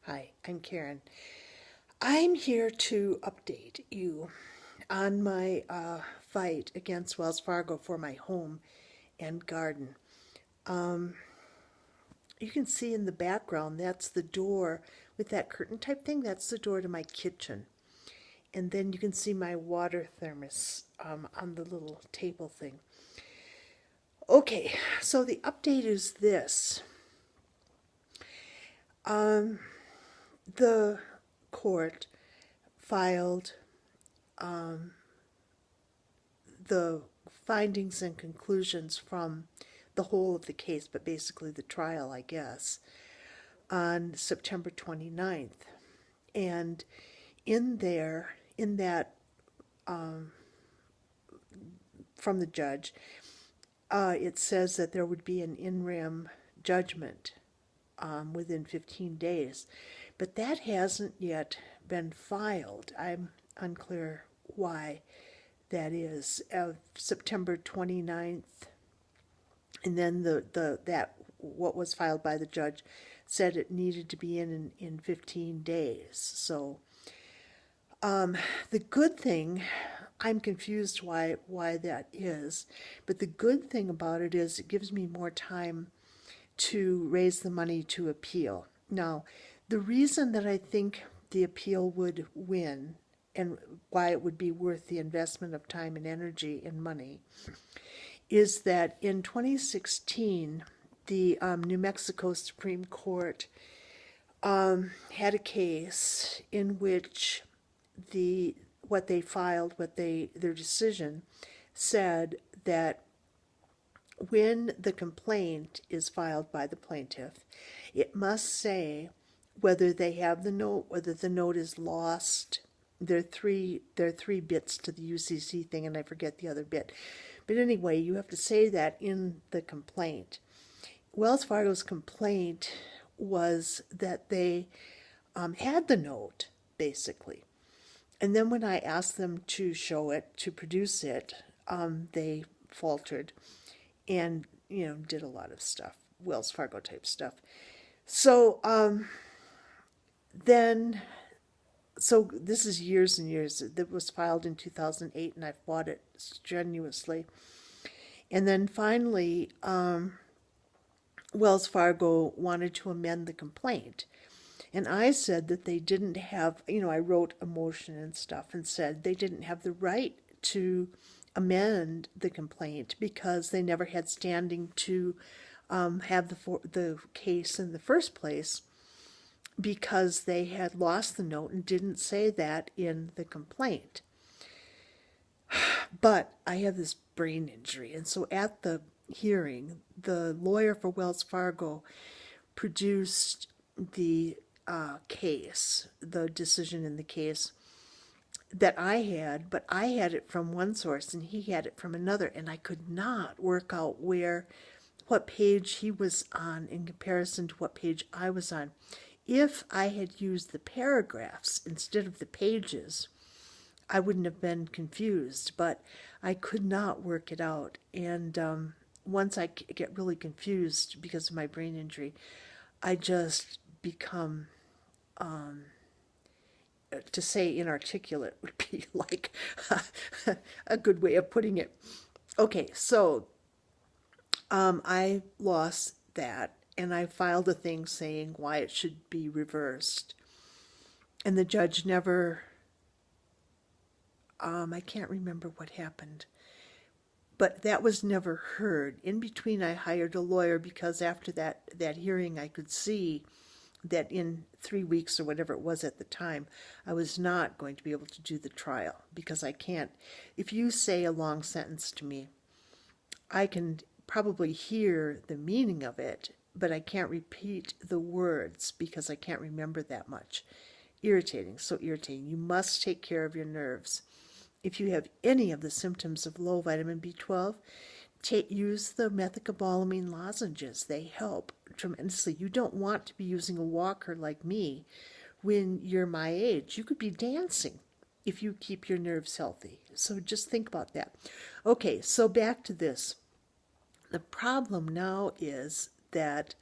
Hi, I'm Karen. I'm here to update you on my fight against Wells Fargo for my home and garden. You can see in the background, that's the door with that curtain type thing, that's the door to my kitchen. And then you can see my water thermos on the little table thing. Okay, so the update is this. The court filed the findings and conclusions from the whole of the case, but basically the trial, I guess, on September 29th. And in that, from the judge, it says that there would be an in rem judgment within 15 days. But that hasn't yet been filed. I'm unclear why that is. September 29th, and then that what was filed by the judge said it needed to be in 15 days. So the good thing, I'm confused why that is, but the good thing about it is it gives me more time to raise the money to appeal. Now, the reason that I think the appeal would win and why it would be worth the investment of time and energy and money is that in 2016, the New Mexico Supreme Court had a case in which their decision said that when the complaint is filed by the plaintiff, it must say whether they have the note, whether the note is lost. There are three bits to the UCC thing, and I forget the other bit. But anyway, you have to say that in the complaint. Wells Fargo's complaint was that they had the note, basically. And then when I asked them to show it, to produce it, they faltered and, did a lot of stuff, Wells Fargo type stuff. So so this is years and years. It was filed in 2008, and I fought it strenuously. And then finally, Wells Fargo wanted to amend the complaint. And I said that they didn't have, I wrote a motion and stuff and said they didn't have the right to amend the complaint because they never had standing to have the case in the first place because they had lost the note and didn't say that in the complaint. But I have this brain injury, and so at the hearing, the lawyer for Wells Fargo produced the case, the decision in the case that I had, but I had it from one source and he had it from another, and I could not work out what page he was on in comparison to what page I was on. If I had used the paragraphs instead of the pages, I wouldn't have been confused, but I could not work it out. And once I get really confused because of my brain injury, I just become, to say inarticulate would be like a good way of putting it. Okay, so I lost that, and I filed a thing saying why it should be reversed. And the judge never, I can't remember what happened, but that was never heard. In between, I hired a lawyer because after that hearing, I could see that in 3 weeks or whatever it was at the time, I was not going to be able to do the trial because I can't. If you say a long sentence to me, I can probably hear the meaning of it, but I can't repeat the words because I can't remember that much. Irritating, so irritating. You must take care of your nerves. If you have any of the symptoms of low vitamin B12, use the methylcobalamin lozenges. They help tremendously. You don't want to be using a walker like me when you're my age. You could be dancing if you keep your nerves healthy. So just think about that. Okay, so back to this. The problem now is that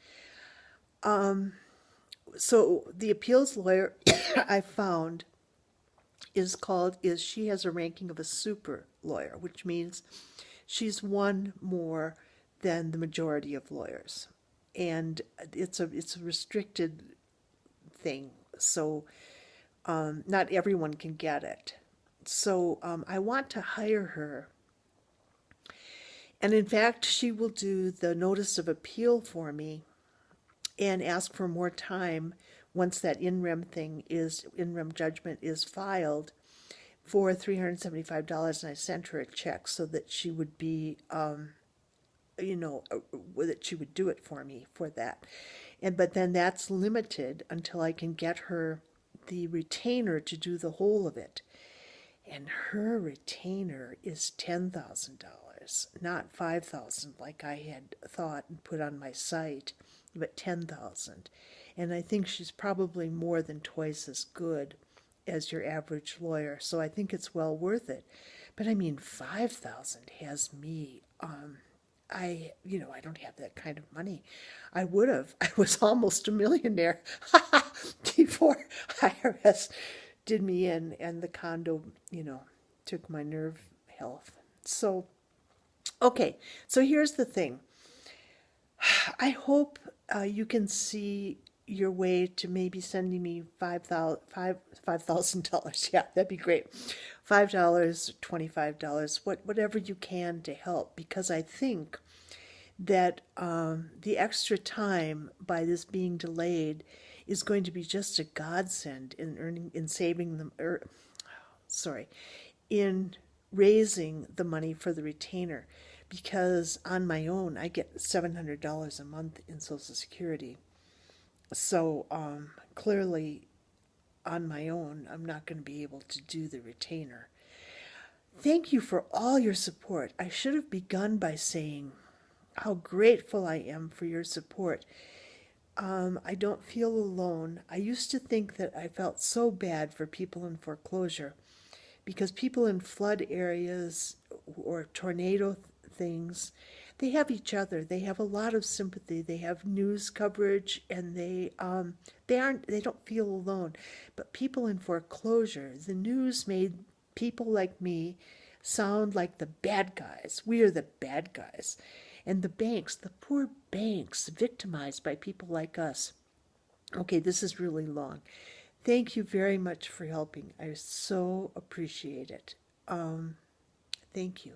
So the appeals lawyer I found is she has a ranking of a super lawyer, which means she's one more than the majority of lawyers. And it's a restricted thing. So not everyone can get it. So I want to hire her. And in fact, she will do the notice of appeal for me and ask for more time once that in rem judgment is filed for $375. And I sent her a check so that she would be, that she would do it for me for that. But then that's limited until I can get her the retainer to do the whole of it. And her retainer is $10,000, not $5,000 like I had thought and put on my site, but $10,000. And I think she's probably more than twice as good as your average lawyer, so I think it's well worth it. But I mean, 5,000 has me. I don't have that kind of money. I would have. I was almost a millionaire before IRS did me in, and the condo, took my nerve health. So, okay, so here's the thing. I hope you can see your way to maybe sending me $5,000. Yeah, that'd be great. $5, $25, whatever you can to help, because I think that the extra time by this being delayed is going to be just a godsend in saving them, in raising the money for the retainer, because on my own I get $700 a month in Social Security. So clearly on my own I'm not going to be able to do the retainer. Thank you for all your support. I should have begun by saying how grateful I am for your support. I don't feel alone. I used to think that I felt so bad for people in foreclosure because people in flood areas or tornado things, they have each other. They have a lot of sympathy. They have news coverage, and they don't feel alone. But people in foreclosure, the news made people like me sound like the bad guys. We are the bad guys. And the banks, the poor banks, victimized by people like us. Okay, this is really long. Thank you very much for helping. I so appreciate it. Thank you.